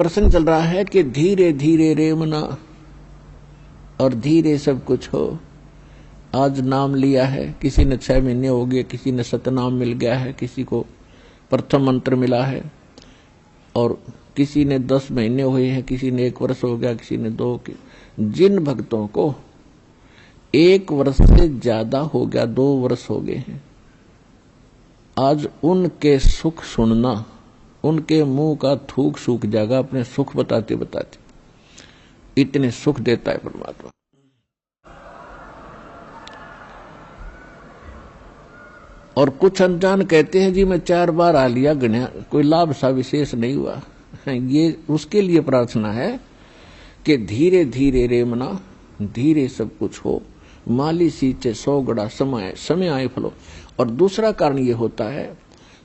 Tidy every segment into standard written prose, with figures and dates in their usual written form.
प्रसंग चल रहा है कि धीरे धीरे रेमना और धीरे सब कुछ हो। आज नाम लिया है, किसी ने 6 महीने हो गए, किसी ने सतनाम मिल गया है, किसी को प्रथम मंत्र मिला है, और किसी ने 10 महीने हुए हैं, किसी ने 1 वर्ष हो गया, किसी ने 2। जिन भक्तों को 1 वर्ष से ज्यादा हो गया, 2 वर्ष हो गए हैं, आज उनके सुख सुनना, उनके मुंह का थूक सूख जाएगा अपने सुख बताते बताते। इतने सुख देता है परमात्मा। और कुछ अनजान कहते हैं जी मैं 4 बार आ लिया, गण्या कोई लाभ सा विशेष नहीं हुआ। ये उसके लिए प्रार्थना है कि धीरे धीरे रेमना, धीरे सब कुछ हो, माली सींचे 100 गड़ा समय आए फलो। और दूसरा कारण ये होता है,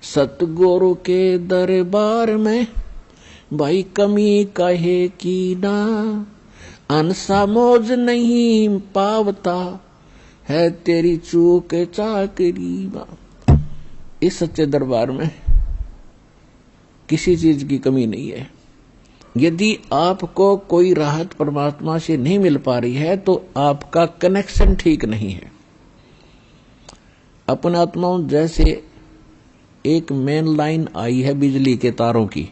सतगुरु के दरबार में भाई कमी कहे की ना, अनसा मौज नहीं पावता है तेरी चूक चाकरी। इस सच्चे दरबार में किसी चीज की कमी नहीं है। यदि आपको कोई राहत परमात्मा से नहीं मिल पा रही है तो आपका कनेक्शन ठीक नहीं है। अपने आत्माओं, जैसे एक मेन लाइन आई है बिजली के तारों की,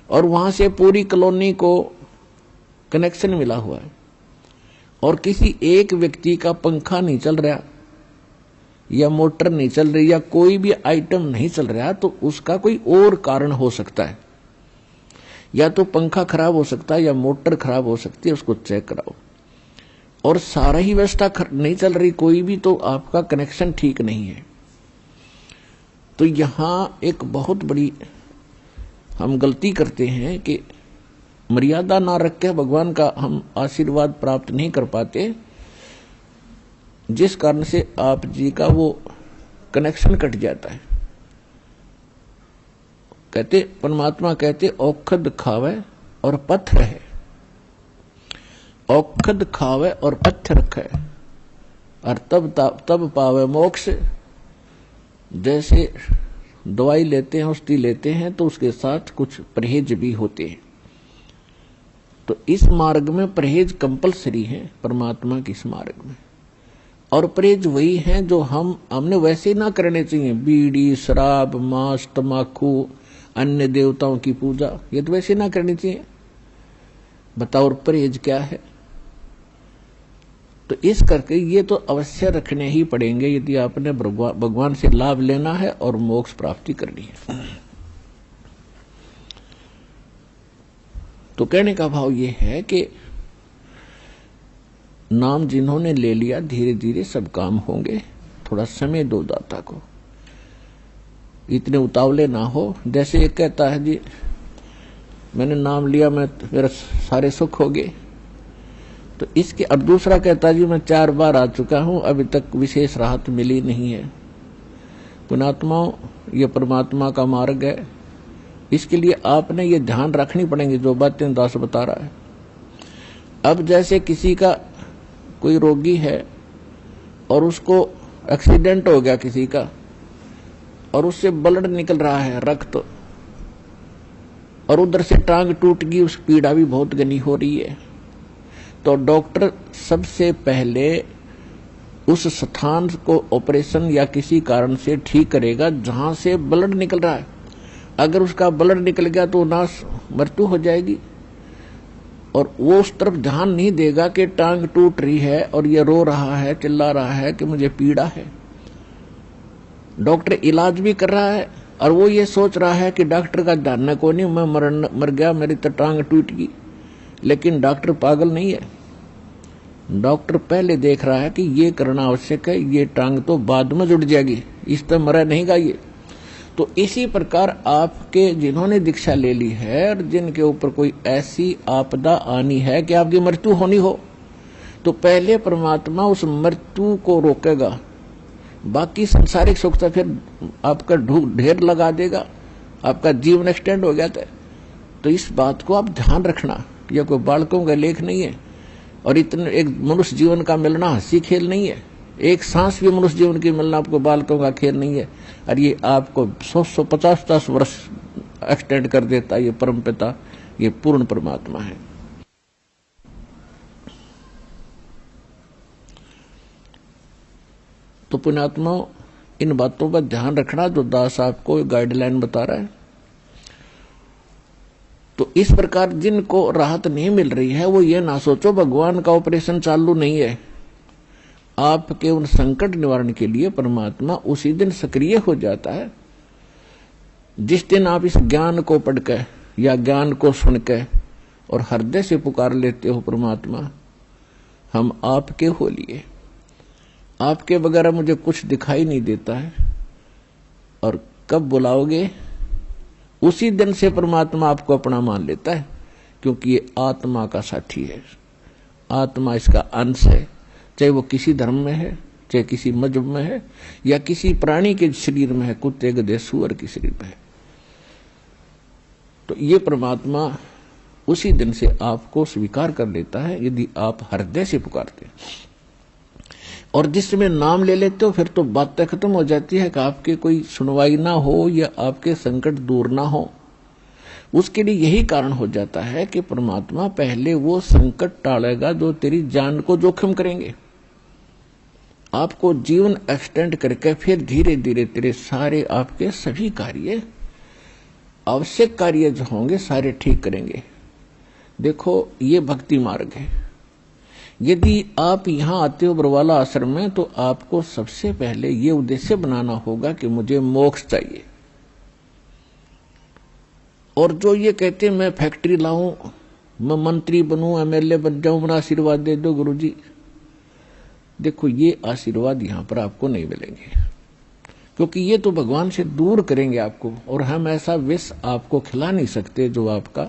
और वहां से पूरी कॉलोनी को कनेक्शन मिला हुआ है, और किसी एक व्यक्ति का पंखा नहीं चल रहा या मोटर नहीं चल रही या कोई भी आइटम नहीं चल रहा, तो उसका कोई और कारण हो सकता है। या तो पंखा खराब हो सकता है या मोटर खराब हो सकती है, उसको चेक कराओ। और सारा ही व्यवस्था नहीं चल रही कोई भी, तो आपका कनेक्शन ठीक नहीं है। तो यहां एक बहुत बड़ी हम गलती करते हैं कि मर्यादा ना रख के भगवान का हम आशीर्वाद प्राप्त नहीं कर पाते, जिस कारण से आप जी का वो कनेक्शन कट जाता है। कहते परमात्मा कहते औखद खावे और पत्थर है, औखद खावे और पत्थर है, और तब पावे मोक्ष। जैसे दवाई लेते हैं, औषधि लेते हैं, तो उसके साथ कुछ परहेज भी होते हैं। तो इस मार्ग में परहेज कंपलसरी है, परमात्मा के इस मार्ग में। और परहेज वही है जो हमने वैसे ही ना करने चाहिए। बीड़ी, शराब, मांस, तमाकू, अन्य देवताओं की पूजा, ये तो वैसे ना करनी चाहिए। बताओ परहेज क्या है? तो इस करके ये तो अवश्य रखने ही पड़ेंगे यदि आपने भगवान से लाभ लेना है और मोक्ष प्राप्ति करनी है। तो कहने का भाव ये है कि नाम जिन्होंने ले लिया, धीरे धीरे सब काम होंगे। थोड़ा समय दो दाता को, इतने उतावले ना हो। जैसे एक कहता है जी मैंने नाम लिया, मेरे सारे सुख हो गए, तो इसके। और दूसरा कहता है जी मैं 4 बार आ चुका हूं, अभी तक विशेष राहत मिली नहीं है। पुणात्माओं, ये परमात्मा का मार्ग है, इसके लिए आपने ये ध्यान रखनी पड़ेंगी जो बातें दास बता रहा है। अब जैसे किसी का कोई रोगी है और उसको एक्सीडेंट हो गया किसी का, और उससे ब्लड निकल रहा है, रक्त, और उधर से टांग टूट गई, उस पीड़ा भी बहुत घनी हो रही है। तो डॉक्टर सबसे पहले उस स्थान को ऑपरेशन या किसी कारण से ठीक करेगा जहां से ब्लड निकल रहा है। अगर उसका ब्लड निकल गया तो मृत्यु हो जाएगी, और वो उस तरफ ध्यान नहीं देगा कि टांग टूट रही है और ये रो रहा है, चिल्ला रहा है कि मुझे पीड़ा है। डॉक्टर इलाज भी कर रहा है और वो ये सोच रहा है कि डॉक्टर का ध्यान को नहीं, मैं मर गया, मेरी तो टांग टूट गई। लेकिन डॉक्टर पागल नहीं है। डॉक्टर पहले देख रहा है कि ये करना आवश्यक है, ये टांग तो बाद में जुड़ जाएगी, इस तरह मरा नहीं गा ये। तो इसी प्रकार आपके जिन्होंने दीक्षा ले ली है और जिनके ऊपर कोई ऐसी आपदा आनी है कि आपकी मृत्यु होनी हो, तो पहले परमात्मा उस मृत्यु को रोकेगा, बाकी संसारिक सुख तो फिर आपका ढेर लगा देगा, आपका जीवन एक्सटेंड हो गया था। तो इस बात को आप ध्यान रखना। यह कोई बालकों का लेख नहीं है, और इतने एक मनुष्य जीवन का मिलना हंसी खेल नहीं है। एक सांस भी मनुष्य जीवन की मिलना आपको बालकों का खेल नहीं है, और ये आपको 100-150 वर्ष एक्सटेंड कर देता है ये परमपिता ये पूर्ण परमात्मा है। तो पुण्यात्मा, इन बातों पर ध्यान रखना जो दास आपको गाइडलाइन बता रहा है। तो इस प्रकार जिनको राहत नहीं मिल रही है वो ये ना सोचो भगवान का ऑपरेशन चालू नहीं है। आपके उन संकट निवारण के लिए परमात्मा उसी दिन सक्रिय हो जाता है जिस दिन आप इस ज्ञान को पढ़कर या ज्ञान को सुनकर और हृदय से पुकार लेते हो, परमात्मा हम आपके हो लिए, आपके बगैर मुझे कुछ दिखाई नहीं देता है। और कब बुलाओगे उसी दिन से परमात्मा आपको अपना मान लेता है, क्योंकि ये आत्मा का साथी है, आत्मा इसका अंश है, चाहे वो किसी धर्म में है, चाहे किसी मजहब में है, या किसी प्राणी के शरीर में है, कुत्ते गधे सूअर के शरीर में है। तो ये परमात्मा उसी दिन से आपको स्वीकार कर लेता है यदि आप हृदय से पुकारते हैं। और जिस समय नाम ले लेते हो फिर तो बातें खत्म हो जाती है कि आपके कोई सुनवाई ना हो या आपके संकट दूर ना हो। उसके लिए यही कारण हो जाता है कि परमात्मा पहले वो संकट टालेगा जो तेरी जान को जोखिम करेंगे। आपको जीवन एक्सटेंड करके फिर धीरे धीरे तेरे सारे आपके सभी कार्य, आवश्यक कार्य जो होंगे सारे ठीक करेंगे। देखो ये भक्ति मार्ग है। यदि आप यहां आते हो बरवाला आश्रम में तो आपको सबसे पहले ये उद्देश्य बनाना होगा कि मुझे मोक्ष चाहिए। और जो ये कहते मैं फैक्ट्री लाऊं, मैं मंत्री बनूं, एमएलए बन जाऊं, मेरा आशीर्वाद दे दो गुरुजी, देखो ये आशीर्वाद यहां पर आपको नहीं मिलेंगे, क्योंकि ये तो भगवान से दूर करेंगे आपको। और हम ऐसा विष आपको खिला नहीं सकते जो आपका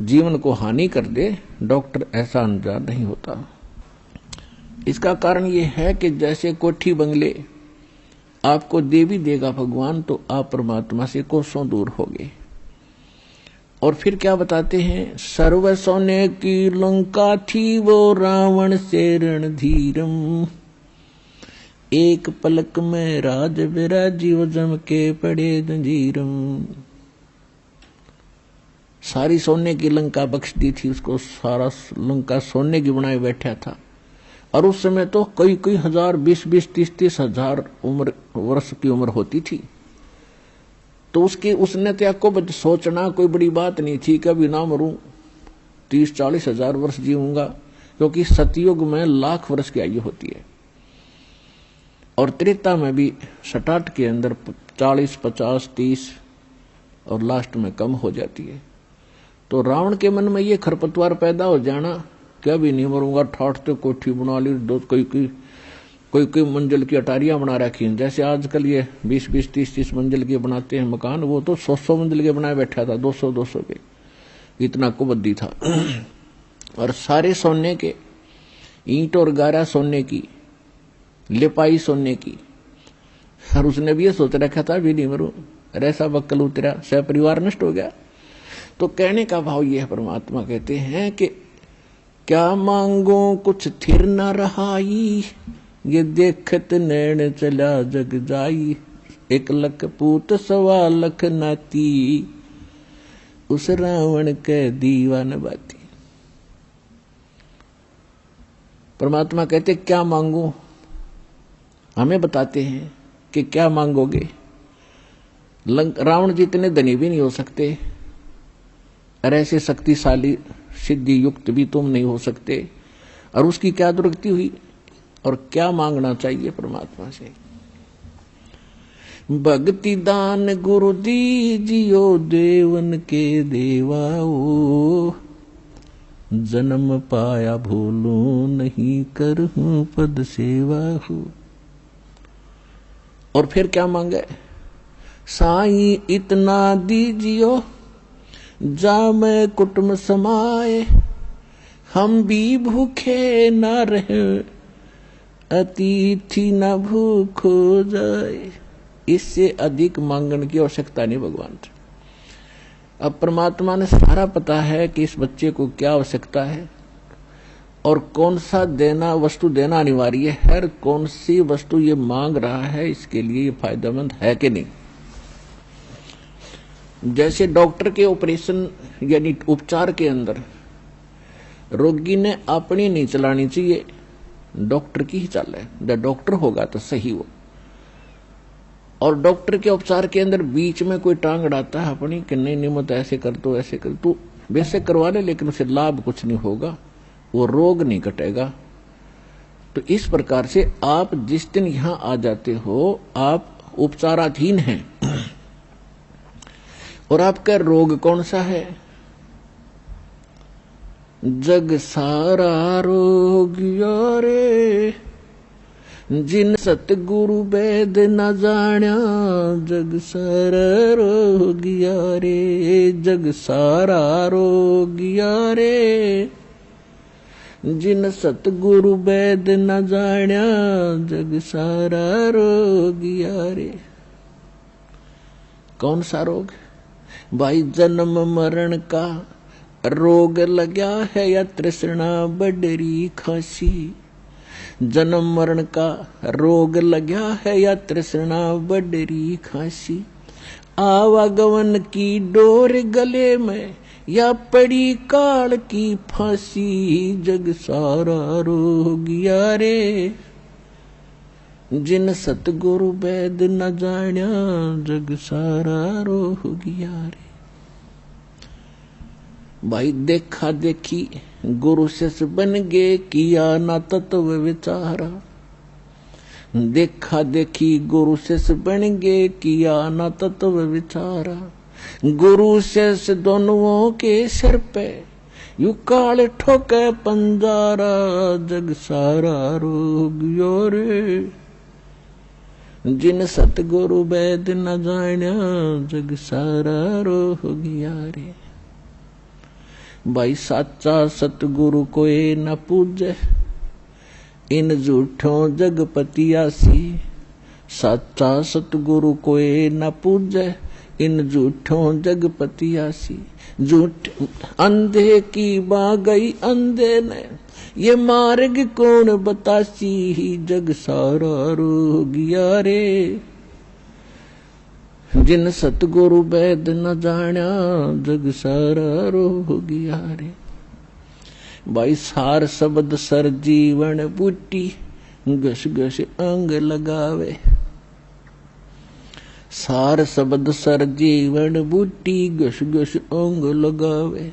जीवन को हानि कर दे। डॉक्टर ऐसा अनजान नहीं होता। इसका कारण यह है कि जैसे कोठी बंगले आपको दे भी देगा भगवान तो आप परमात्मा से कोसों दूर होगे। और फिर क्या बताते हैं, सर्व सोने की लंका थी वो रावण से रणधीरम, एक पलक में राज विराजीव जम के पड़े जंजीरम। सारी सोने की लंका बख्श दी थी उसको, सारा लंका सोने की बनाए बैठा था। और उस समय तो कई कई हजार, 20-20, 30-30 हजार वर्ष की उम्र होती थी। तो उसने त्याग को सोचना कोई बड़ी बात नहीं थी, कभी ना मरूं, 30-40 हजार वर्ष जीऊंगा, क्योंकि सतयुग में लाख वर्ष की आयु होती है और त्रेता में भी 67 के अंदर 40, 50, 30 और लास्ट में कम हो जाती है। तो रावण के मन में ये खरपतवार पैदा हो जाना, क्या भी नहीं मरूंगा, ठाठ तो कोठी बना ली, दो कोई मंजिल की अटारियां बना रखी। जैसे आजकल ये 20-20, 30-30 मंजिल के बनाते हैं मकान, वो तो 100 मंजिल के बनाए बैठा था, 200 के, इतना कुबद्दी था। और सारे सोने के, ईंट और गारा सोने की, लिपाई सोने की। और उसने भी ये सोच रखा था भी नहीं मरूं, ऐसा बक्कल उतरा, सह परिवार नष्ट हो गया। तो कहने का भाव यह है, परमात्मा कहते हैं कि क्या मांगो कुछ थिर न रहाई, ये देखत नैन चला जग जाई, 1 लख पूत 1.25 लाख नाती, उस रावण के दीवान बाती। परमात्मा कहते क्या मांगो, हमें बताते हैं कि क्या मांगोगे। रावण जितने धनी भी नहीं हो सकते और ऐसे शक्तिशाली सिद्धि युक्त भी तुम नहीं हो सकते। और उसकी क्या दुर्गति हुई और क्या मांगना चाहिए परमात्मा से। भक्ति दान गुरु दीजियो देवन के देवाओ, जन्म पाया भूलू नहीं करहूं पद सेवा हो। और फिर क्या मांगे, साईं इतना दीजियो जा मैं कुटुंब समाए, हम भी भूखे न रहे अतिथि न भूख हो जाए। इससे अधिक मांगने की आवश्यकता नहीं भगवान से। अब परमात्मा ने सारा पता है कि इस बच्चे को क्या आवश्यकता है और कौन सा वस्तु देना अनिवार्य है और कौन सी वस्तु ये मांग रहा है, इसके लिए ये फायदेमंद है कि नहीं। जैसे डॉक्टर के ऑपरेशन यानी उपचार के अंदर रोगी ने अपनी नहीं चलानी चाहिए, डॉक्टर की ही चाले, जब डॉक्टर होगा तो सही हो। और डॉक्टर के उपचार के अंदर बीच में कोई टांग अड़ाता है अपनी कि नहीं नहीं मत ऐसे कर दो ऐसे कर, तू वैसे करवा ले लेकिन उसे लाभ कुछ नहीं होगा, वो रोग नहीं कटेगा। तो इस प्रकार से आप जिस दिन यहां आ जाते हो आप उपचाराधीन हैं, और आपका रोग कौन सा है? जग सारा रोग यारे जिन सतगुरु वेद न जाण्या, जग सारा रोग यारे, जग सारा रोग यारे जिन सतगुरु वेद न जाण्या, जग सारा रोग यारे। कौन सा रोग? भाई जन्म मरण का रोग लग्या है या तृष्णा बडरी खांसी, जन्म मरण का रोग लग्या है या तृष्णा बडरी खांसी, आवागमन की डोर गले में या पड़ी काल की फांसी, जग सारा रोग यारे जिन सतगुरु वेद न जाण्या, जग सारा रोग यारे। भाई देखा देखी गुरु शिष्य बन गे, किया ना तत्व विचारा, देखा देखी गुरु शिष्य बन गे, किया ना तत्व विचारा, गुरु शिष्य दोनों के सिर पे यू काल ठोके पंजारा, जग सारा रोग यारे जिन सतगुरु वेद न जाण्या, जग सारा रोग यारे। भाई साचा सतगुरु कोई न पूजे, इन झूठों जगपतियासी, साचा सतगुरु कोई न पूजे, इन झूठों जगपतियासी, झूठ अंधे की बा गई अंधे ने, ये मार्ग कौन बतासी, जग सारा रोग यारे जिन सतगुरु वेद न जाण्या, जग सारा रोग यारे। भाई सार शब्द सर जीवन बूटी, घस घस अंग लगावे, सार शब्द सर जीवन बूटी, घस घस अंग लगावे,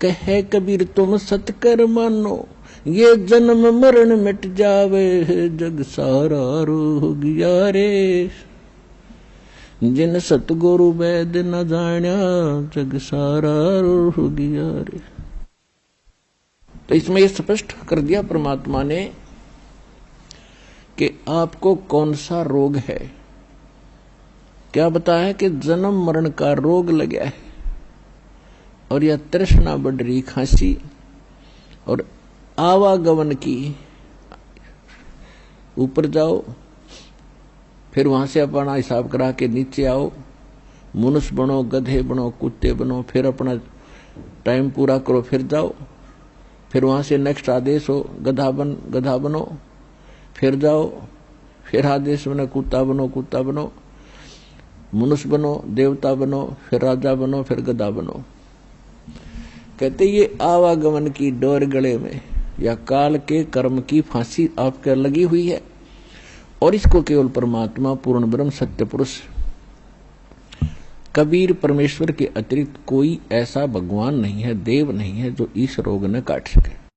कहे कबीर तुम सतकर मानो, ये जन्म मरण मिट जावे, जग सारा रोग यारे जिन सतगुरु वेद न जाण्या, जग सारा रोग यारे। तो इसमें स्पष्ट कर दिया परमात्मा ने कि आपको कौन सा रोग है। क्या बताया कि जन्म मरण का रोग लगा है, और यह तृष्णा बढ़ रही खांसी, और आवागमन की ऊपर जाओ फिर वहां से अपना हिसाब करा के नीचे आओ, मनुष्य बनो, गधे बनो, कुत्ते बनो, फिर अपना टाइम पूरा करो, फिर जाओ, फिर वहां से नेक्स्ट आदेश हो गधा बनो, फिर जाओ, फिर आदेश बनो कुत्ता बनो, मनुष्य बनो, देवता बनो, फिर राजा बनो, फिर गधा बनो। कहते ये आवागमन की डोर गले में या काल के कर्म की फांसी आपके लगी हुई है, और इसको केवल परमात्मा पूर्ण ब्रह्म सत्य पुरुष कबीर परमेश्वर के अतिरिक्त कोई ऐसा भगवान नहीं है, देव नहीं है जो इस रोग न काट सके।